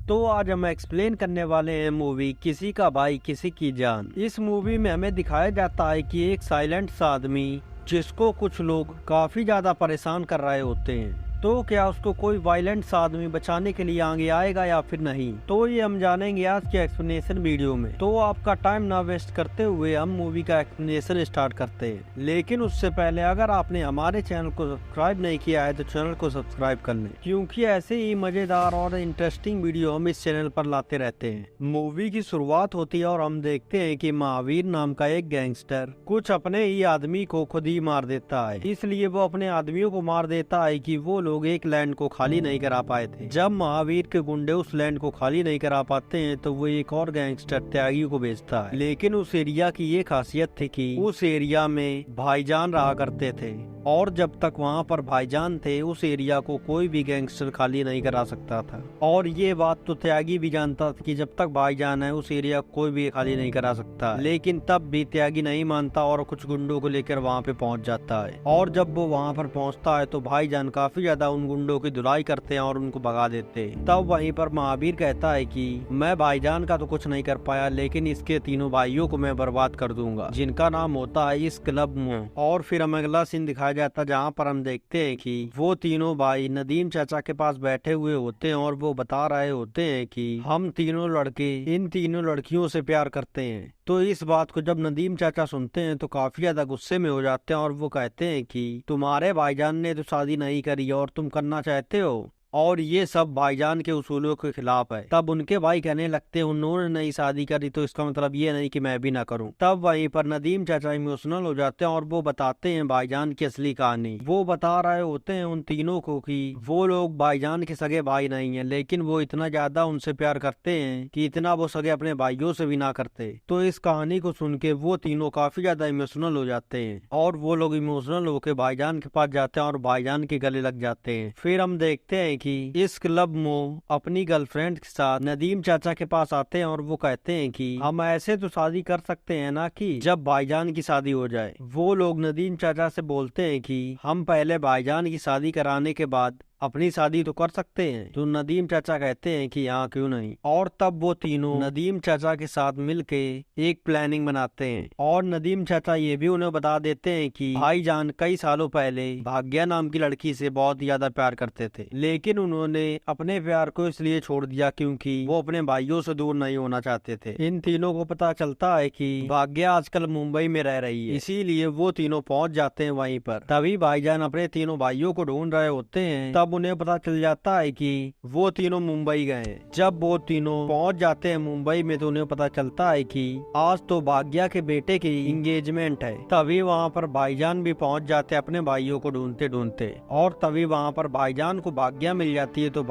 तो आज हम एक्सप्लेन करने वाले हैं मूवी किसी का भाई किसी की जान। इस मूवी में हमें दिखाया जाता है कि एक साइलेंट सा आदमी जिसको कुछ लोग काफी ज्यादा परेशान कर रहे होते हैं, तो क्या उसको कोई वायलेंट सा आदमी बचाने के लिए आगे आएगा या फिर नहीं, तो ये हम जानेंगे आज के एक्सप्लेनेशन वीडियो में। तो आपका टाइम ना वेस्ट करते हुए हम मूवी का एक्सप्लेनेशन स्टार्ट करते हैं। लेकिन उससे पहले अगर आपने हमारे चैनल को सब्सक्राइब नहीं किया है तो चैनल को सब्सक्राइब कर लें, क्योंकि ऐसे ही मजेदार और इंटरेस्टिंग वीडियो हम इस चैनल पर लाते रहते हैं। मूवी की शुरुआत होती है और हम देखते हैं कि महावीर नाम का एक गैंगस्टर कुछ अपने ही आदमी को खुद ही मार देता है। इसलिए वो अपने आदमियों को मार देता है कि वो लोग एक लैंड को खाली नहीं करा पाए थे। जब महावीर के गुंडे उस लैंड को खाली नहीं करा पाते हैं तो वो एक और गैंगस्टर त्यागी को भेजता है। लेकिन उस एरिया की ये खासियत थी कि उस एरिया में भाईजान रहा करते थे और जब तक वहाँ पर भाईजान थे उस एरिया को कोई भी गैंगस्टर खाली नहीं करा सकता था। और ये बात तो त्यागी भी जानता था कि जब तक भाईजान है उस एरिया कोई भी खाली नहीं करा सकता। लेकिन तब भी त्यागी नहीं मानता और कुछ गुंडों को लेकर वहाँ पे पहुँच जाता है। और जब वो वहाँ पर पहुँचता है तो भाईजान काफी ज्यादा उन गुंडों की धुलाई करते हैं और उनको भगा देते हैं। तब वहीं पर महावीर कहता है कि मैं भाईजान का तो कुछ नहीं कर पाया, लेकिन इसके तीनों भाइयों को मैं बर्बाद कर दूंगा, जिनका नाम होता है इस क्लब में। और फिर हमें अगला सीन दिखाया जाता जहाँ पर हम देखते हैं कि वो तीनों भाई नदीम चाचा के पास बैठे हुए होते हैं और वो बता रहे होते हैं कि हम तीनों लड़के इन तीनों लड़कियों से प्यार करते हैं। तो इस बात को जब नदीम चाचा सुनते हैं तो काफी ज्यादा गुस्से में हो जाते हैं और वो कहते हैं कि तुम्हारे भाईजान ने तो शादी नहीं करी और तुम करना चाहते हो, और ये सब भाईजान के उसूलों के खिलाफ है। तब उनके भाई कहने लगते हैं उन्होंने नहीं शादी करी तो इसका मतलब ये नहीं कि मैं भी ना करूं। तब वहीं पर नदीम चाचा इमोशनल हो जाते हैं और वो बताते हैं भाईजान की असली कहानी। वो बता रहे होते हैं उन तीनों को कि वो लोग भाईजान के सगे भाई नहीं है, लेकिन वो इतना ज्यादा उनसे प्यार करते हैं कि इतना वो सगे अपने भाइयों से भी ना करते। तो इस कहानी को सुन के वो तीनों काफी ज्यादा इमोशनल हो जाते हैं और वो लोग इमोशनल होकर भाईजान के पास जाते हैं और भाईजान के गले लग जाते हैं। फिर हम देखते हैं कि इस क्लब में अपनी गर्लफ्रेंड के साथ नदीम चाचा के पास आते हैं और वो कहते हैं कि हम ऐसे तो शादी कर सकते हैं ना कि जब भाईजान की शादी हो जाए। वो लोग नदीम चाचा से बोलते हैं कि हम पहले भाईजान की शादी कराने के बाद अपनी शादी तो कर सकते हैं। तो नदीम चाचा कहते हैं कि हाँ क्यों नहीं। और तब वो तीनों नदीम चाचा के साथ मिलके एक प्लानिंग बनाते हैं और नदीम चाचा ये भी उन्हें बता देते हैं कि भाईजान कई सालों पहले भाग्या नाम की लड़की से बहुत ज्यादा प्यार करते थे, लेकिन उन्होंने अपने प्यार को इसलिए छोड़ दिया क्योंकि वो अपने भाइयों से दूर नहीं होना चाहते थे। इन तीनों को पता चलता है कि भाग्या आजकल मुंबई में रह रही है, इसीलिए वो तीनों पहुंच जाते हैं वहीं पर। तभी भाईजान अपने तीनों भाइयों को ढूंढ रहे होते हैं। तब उन्हें पता चल जाता है कि वो तीनों मुंबई गए। जब वो तीनों पहुंच जाते हैं मुंबई में तो उन्हें पता चलता है कि आज तो भाग्या के बेटे की एंगेजमेंट है। तभी वहाँ पर भाईजान भी पहुंच जाते हैं अपने भाइयों को ढूंढते ढूंढते, और तभी वहाँ पर भाईजान को भाग्या मिल जाती है। तो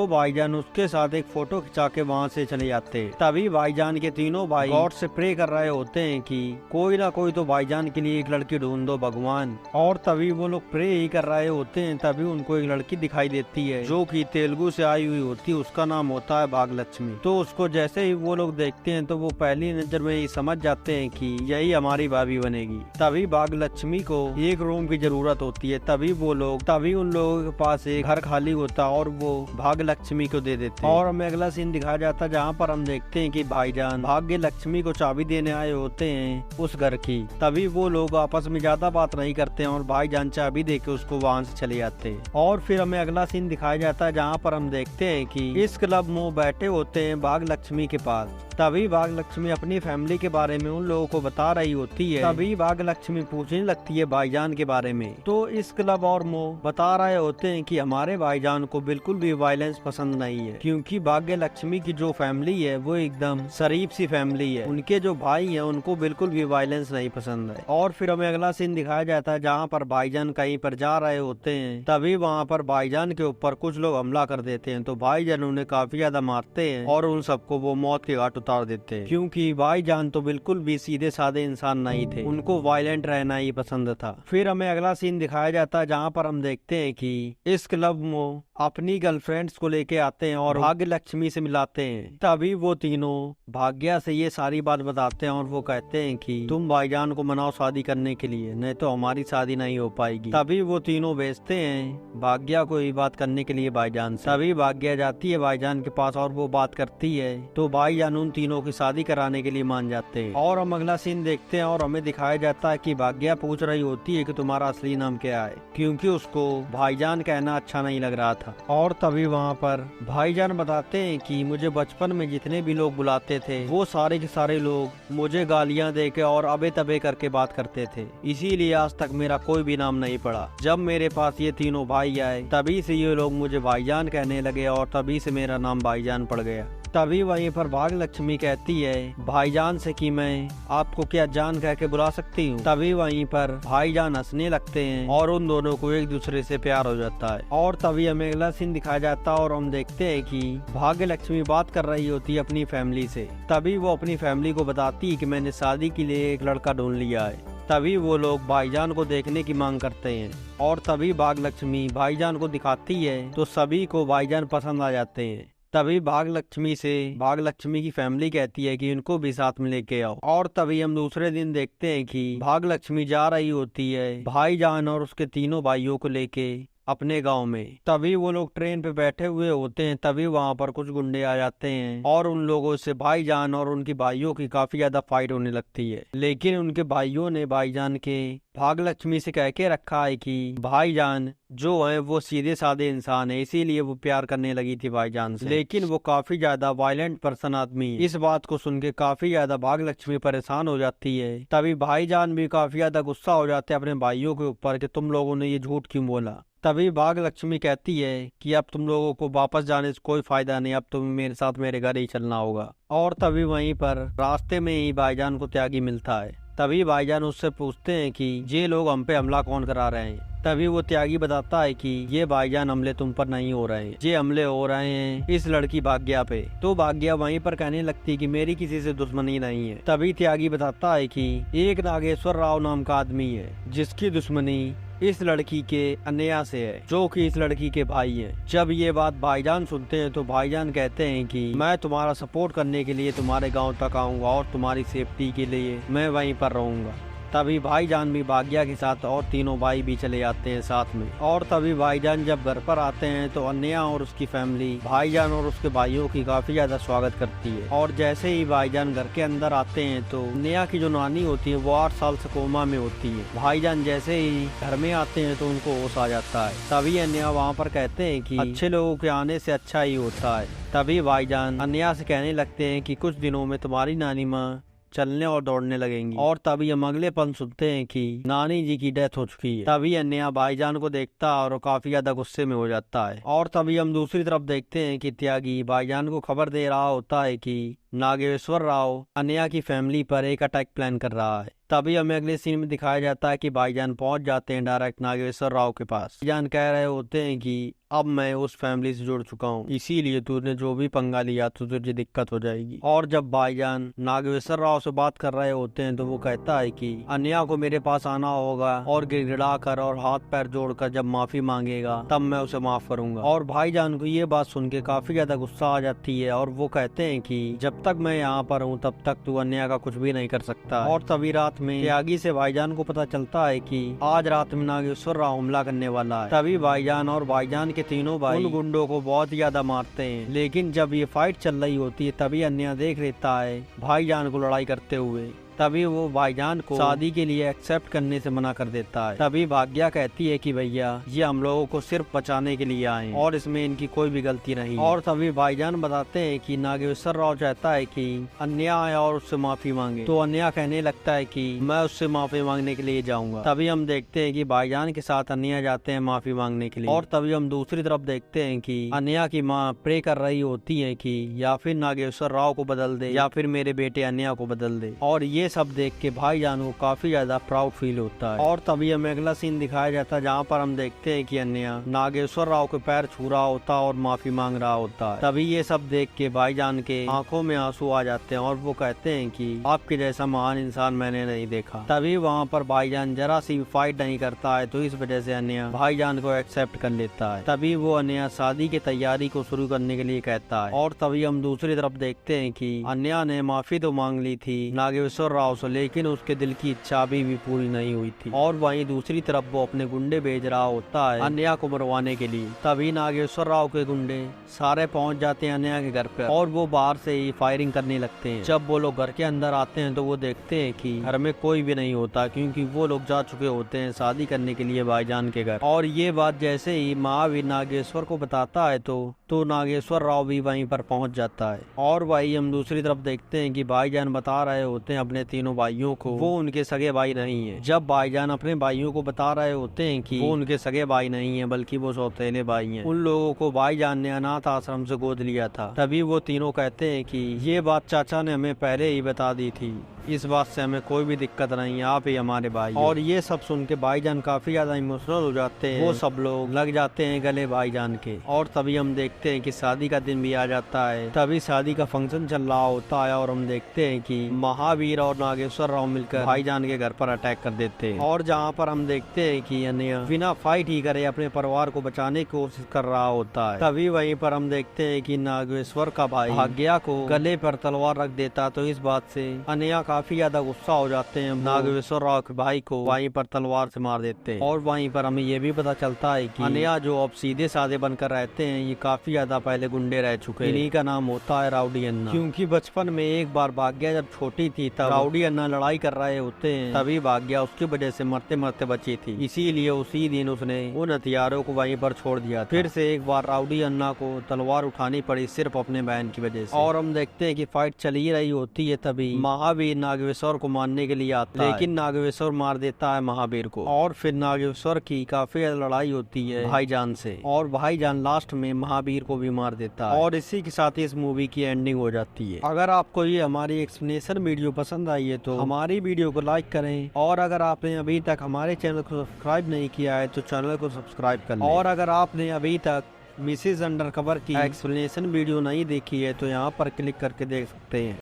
भाईजान उसके साथ एक फोटो खिंचा के वहाँ से चले जाते हैं। तभी भाईजान के तीनों भाई गॉड से प्रे कर रहे होते हैं कि कोई ना कोई तो भाईजान के लिए एक लड़की ढूंढ दो भगवान। और तभी वो लोग प्रे ही कर रहे होते हैं, तभी उनको एक लड़की दिखाई देती है जो कि तेलुगु से आई हुई होती है। उसका नाम होता है भाग्यलक्ष्मी। तो उसको जैसे ही वो लोग देखते हैं तो वो पहली नजर में ही समझ जाते हैं कि यही हमारी भाभी बनेगी। तभी भाग्यलक्ष्मी को एक रूम की जरूरत होती है। तभी उन लोगों के पास एक घर खाली होता है और वो भाग्यलक्ष्मी को दे देते हैं। और हमें अगला सीन दिखाया जाता है जहाँ पर हम देखते हैं कि भाईजान भाग्यलक्ष्मी को चाबी देने आए होते हैं उस घर की। तभी वो लोग आपस में ज्यादा बात नहीं करते हैं और भाईजान चाबी देके उसको वहाँ से चले जाते हैं। और फिर हमें अगला सीन दिखाया जाता है जहाँ पर हम देखते हैं कि इस क्लब में बैठे होते हैं भाग्यलक्ष्मी के पास। तभी भाग्यलक्ष्मी अपनी फैमिली के बारे में उन लोगों को बता रही होती है। तभी भाग्यलक्ष्मी पूछने लगती है भाईजान के बारे में। तो इस क्लब और मो बता रहे होते हैं कि हमारे भाईजान को बिल्कुल भी वायलेंस पसंद नहीं है, क्योंकि भाग्यलक्ष्मी की जो फैमिली है वो एकदम शरीफ सी फैमिली है। उनके जो भाई है उनको बिल्कुल भी वायलेंस नहीं पसंद है। और फिर हमें अगला सीन दिखाया जाता है जहाँ पर भाईजान कहीं पर जा रहे होते हैं। तभी वहाँ पर भाईजान के ऊपर कुछ लोग हमला कर देते हैं। तो भाईजान उन्हें काफी ज्यादा मारते हैं और उन सबको वो मौत के घाट उतार देते हैं, क्योंकि भाईजान तो बिल्कुल भी सीधे साधे इंसान नहीं थे, उनको वायलेंट रहना ही पसंद था। फिर हमें अगला सीन दिखाया जाता है जहाँ पर हम देखते हैं कि इस क्लब में अपनी गर्लफ्रेंड्स को लेके आते हैं और भाग्यलक्ष्मी से मिलाते हैं। तभी वो तीनों भाग्या से ये सारी बात बताते हैं और वो कहते हैं कि तुम भाईजान को मनाओ शादी करने के लिए, नहीं तो हमारी शादी नहीं हो पाएगी। तभी वो तीनों भेजते हैं भाग्या भाग्या को ये बात करने के लिए भाईजान से। तभी भाग्या जाती है भाईजान के पास और वो बात करती है तो भाईजान उन तीनों की शादी कराने के लिए मान जाते हैं। और हम अगला सीन देखते हैं और हमें दिखाया जाता है कि भाग्या पूछ रही होती है कि तुम्हारा असली नाम क्या है, क्योंकि उसको भाईजान कहना अच्छा नहीं लग रहा था। और तभी वहाँ पर भाईजान बताते हैं कि मुझे बचपन में जितने भी लोग बुलाते थे वो सारे के सारे लोग मुझे गालियाँ देके और अबे तबे करके बात करते थे, इसीलिए आज तक मेरा कोई भी नाम नहीं पड़ा। जब मेरे पास ये तीनों भाई आए तभी से ये लोग मुझे भाईजान कहने लगे और तभी से मेरा नाम भाईजान पड़ गया। तभी वहीं पर भाग्यलक्ष्मी कहती है भाईजान से कि मैं आपको क्या जान कह के बुला सकती हूँ। तभी वहीं पर भाईजान हंसने लगते हैं और उन दोनों को एक दूसरे से प्यार हो जाता है। और तभी हमें अगला सीन दिखाया जाता है और हम देखते हैं कि भाग्यलक्ष्मी बात कर रही होती है अपनी फैमिली से। तभी वो अपनी फैमिली को बताती है कि मैंने शादी के लिए एक लड़का ढूंढ लिया है। तभी वो लोग भाईजान को देखने की मांग करते हैं और तभी भाग्यलक्ष्मी भाईजान को दिखाती है तो सभी को भाईजान पसंद आ जाते हैं। तभी भाग्यलक्ष्मी की फैमिली कहती है कि इनको भी साथ में लेके आओ। और तभी हम दूसरे दिन देखते हैं कि भाग्यलक्ष्मी जा रही होती है भाईजान और उसके तीनों भाइयों को लेके अपने गांव में। तभी वो लोग ट्रेन पे बैठे हुए होते हैं तभी वहां पर कुछ गुंडे आ जाते हैं और उन लोगों से भाईजान और उनकी भाइयों की काफी ज्यादा फाइट होने लगती है। लेकिन उनके भाइयों ने भाईजान के भाग्यलक्ष्मी से कह के रखा है कि भाईजान जो है वो सीधे साधे इंसान है, इसीलिए वो प्यार करने लगी थी भाईजान से। लेकिन वो काफी ज्यादा वायलेंट पर्सन आदमी है। इस बात को सुन के काफी ज्यादा भाग्यलक्ष्मी परेशान हो जाती है। तभी भाईजान भी काफी ज्यादा गुस्सा हो जाते हैं अपने भाइयों के ऊपर कि तुम लोगों ने ये झूठ क्यों बोला। तभी भाग्यलक्ष्मी कहती है कि अब तुम लोगों को वापस जाने से कोई फायदा नहीं, अब तुम्हें मेरे साथ मेरे घर ही चलना होगा। और तभी वहीं पर रास्ते में ही भाईजान को त्यागी मिलता है। तभी भाईजान उससे पूछते हैं कि ये लोग हम पे हमला कौन करा रहे हैं। तभी वो त्यागी बताता है कि ये भाईजान हमले तुम पर नहीं हो रहे हैं, ये हमले हो रहे हैं इस लड़की भाग्या पे। तो भाग्या वहीं पर कहने लगती है कि मेरी किसी से दुश्मनी नहीं है। तभी त्यागी बताता है कि एक नागेश्वर राव नाम का आदमी है जिसकी दुश्मनी इस लड़की के अन्या से है, जो कि इस लड़की के भाई हैं। जब ये बात भाईजान सुनते हैं तो भाईजान कहते हैं कि मैं तुम्हारा सपोर्ट करने के लिए तुम्हारे गांव तक आऊंगा और तुम्हारी सेफ्टी के लिए मैं वहीं पर रहूंगा। तभी भाईजान भी भाग्या के साथ और तीनों भाई भी चले जाते हैं साथ में। और तभी भाईजान जब घर पर आते हैं तो अन्या और उसकी फैमिली भाईजान और उसके भाइयों की काफी ज्यादा स्वागत करती है। और जैसे ही भाईजान घर के अंदर आते हैं तो अन्या की जो नानी होती है वो 8 साल से कोमा में होती है। भाईजान जैसे ही घर में आते हैं तो उनको होश आ जाता है। तभी अन्या वहाँ पर कहते हैं कि अच्छे लोगों के आने से अच्छा ही होता है। तभी भाईजान अन्या से कहने लगते हैं कि कुछ दिनों में तुम्हारी नानी माँ चलने और दौड़ने लगेंगी। और तभी हम अगले पल सुनते हैं कि नानी जी की डेथ हो चुकी है। तभी अन्या भाईजान को देखता है और काफी ज्यादा गुस्से में हो जाता है। और तभी हम दूसरी तरफ देखते हैं कि त्यागी भाईजान को खबर दे रहा होता है कि नागेश्वर राव अन्या की फैमिली पर एक अटैक प्लान कर रहा है। तभी हमें अगले सीन में दिखाया जाता है कि भाईजान पहुंच जाते हैं डायरेक्ट नागेश्वर राव के पास। भाईजान कह रहे होते हैं कि अब मैं उस फैमिली से जुड़ चुका हूँ, इसीलिए तूने जो भी पंगा लिया तो तुझे दिक्कत हो जाएगी। और जब भाईजान नागेश्वर राव से बात कर रहे होते हैं तो वो कहता है कि अन्या को मेरे पास आना होगा और गिड़गिड़ा कर और हाथ पैर जोड़कर जब माफी मांगेगा तब मैं उसे माफ करूंगा। और भाईजान को ये बात सुन के काफी ज्यादा गुस्सा आ जाती है और वो कहते हैं कि जब तक मैं यहाँ पर हूँ तब तक तू अन्या का कुछ भी नहीं कर सकता। और तभी रात में त्यागी से भाईजान को पता चलता है कि आज रात में नागेश्वर राव हमला करने वाला है। तभी भाईजान और भाईजान के तीनों भाई उन गुंडों को बहुत ज्यादा मारते हैं। लेकिन जब ये फाइट चल रही होती है तभी अन्या देख लेता है भाईजान को लड़ाई करते हुए। तभी वो भाईजान को शादी के लिए एक्सेप्ट करने से मना कर देता है। तभी भाग्या कहती है कि भैया ये हम लोगों को सिर्फ बचाने के लिए आए और इसमें इनकी कोई भी गलती नहीं। और तभी भाईजान बताते हैं कि नागेश्वर राव चाहता है कि अन्या आए और उससे माफी मांगे। तो अन्या कहने लगता है कि मैं उससे माफी मांगने के लिए जाऊंगा। तभी हम देखते हैं कि भाईजान के साथ अन्या जाते हैं माफी मांगने के लिए। और तभी हम दूसरी तरफ देखते हैं कि अन्या की माँ प्रे कर रही होती है कि या फिर नागेश्वर राव को बदल दे या फिर मेरे बेटे अन्या को बदल दे। और ये सब देख के भाईजान को काफी ज्यादा प्राउड फील होता है। और तभी हमें अगला सीन दिखाया जाता है जहाँ पर हम देखते हैं कि अन्या नागेश्वर राव के पैर छू रहा होता है और माफी मांग रहा होता है। तभी ये सब देख के भाईजान के आंखों में आंसू आ जाते हैं और वो कहते हैं कि आपके जैसा महान इंसान मैंने नहीं देखा। तभी वहाँ पर भाईजान जरा सी फाइट नहीं करता है तो इस वजह से अन्या भाईजान को एक्सेप्ट कर लेता है। तभी वो अन्या शादी की तैयारी को शुरू करने के लिए कहता है। और तभी हम दूसरी तरफ देखते हैं कि अन्या ने माफी तो मांग ली थी नागेश्वर राव से, लेकिन उसके दिल की इच्छा अभी भी पूरी नहीं हुई थी। और वहीं दूसरी तरफ वो अपने गुंडे भेज रहा होता है अन्या को मरवाने के लिए। तभी नागेश्वर राव के गुंडे सारे पहुंच जाते हैं अन्या के घर पर और वो बाहर से ही फायरिंग करने लगते हैं। जब वो लोग घर के अंदर आते हैं तो वो देखते हैं कि घर में कोई भी नहीं होता, क्योंकि वो लोग जा चुके होते हैं शादी करने के लिए भाईजान के घर। और ये बात जैसे ही महावीर नागेश्वर को बताता है तो नागेश्वर राव भी वहीं पर पहुंच जाता है। और वही हम दूसरी तरफ देखते हैं कि भाईजान बता रहे होते हैं अपने तीनों भाइयों को वो उनके सगे भाई नहीं है। जब भाईजान अपने भाइयों को बता रहे होते हैं कि वो उनके सगे भाई नहीं है बल्कि वो सौतेले भाई हैं, उन लोगों को भाईजान ने अनाथ आश्रम से गोद लिया था। तभी वो तीनों कहते हैं कि ये बात चाचा ने हमें पहले ही बता दी थी, इस बात से हमें कोई भी दिक्कत नहीं है, आप ही हमारे भाई। और ये सब सुन के भाईजान काफी ज्यादा इमोशनल हो जाते हैं। वो सब लोग लग जाते हैं गले भाईजान के। और तभी हम देखते हैं कि शादी का दिन भी आ जाता है। तभी शादी का फंक्शन चल रहा होता है और हम देखते हैं कि महावीर और नागेश्वर राव मिलकर भाईजान के घर पर अटैक कर देते हैं। और जहाँ पर हम देखते हैं कि अन्य बिना फाइट ही करे अपने परिवार को बचाने की कोशिश कर रहा होता है। तभी वहीं पर हम देखते हैं कि नागेश्वर का भाई भाग्या को गले पर तलवार रख देता। तो इस बात से अन्या काफी ज्यादा गुस्सा हो जाते हैं, नागेश्वर राव के भाई को वहीं पर तलवार से मार देते हैं। और वहीं पर हमें ये भी पता चलता है कि अन्या जो अब सीधे साधे बनकर रहते हैं ये काफी ज्यादा पहले गुंडे रह चुके हैं। इन्हीं का नाम होता है राउडी अन्ना, क्योंकि बचपन में एक बार भाग्या जब छोटी थी तब राउडी अन्ना लड़ाई कर रहे होते हैं, तभी भाग्या उसकी वजह से मरते मरते बची थी। इसीलिए उसी दिन उसने उन हथियारों को वहीं पर छोड़ दिया। फिर से एक बार राउडी अन्ना को तलवार उठानी पड़ी सिर्फ अपने बहन की वजह से। और हम देखते हैं कि फाइट चल ही रही होती है। तभी महावीर नागेश्वर को मारने के लिए आता है, लेकिन नागेश्वर मार देता है महावीर को। और फिर नागेश्वर की काफी लड़ाई होती है भाईजान से और भाईजान लास्ट में महावीर को भी मार देता है। और इसी के साथ इस मूवी की एंडिंग हो जाती है। अगर आपको ये हमारी एक्सप्लेनेशन वीडियो पसंद आई है तो हमारी वीडियो को लाइक करें। और अगर आपने अभी तक हमारे चैनल को सब्सक्राइब नहीं किया है तो चैनल को सब्सक्राइब कर लें। और अगर आपने अभी तक मिसेज अंडरकवर की एक्सप्लेनेशन वीडियो नहीं देखी है तो यहाँ पर क्लिक करके देख सकते हैं।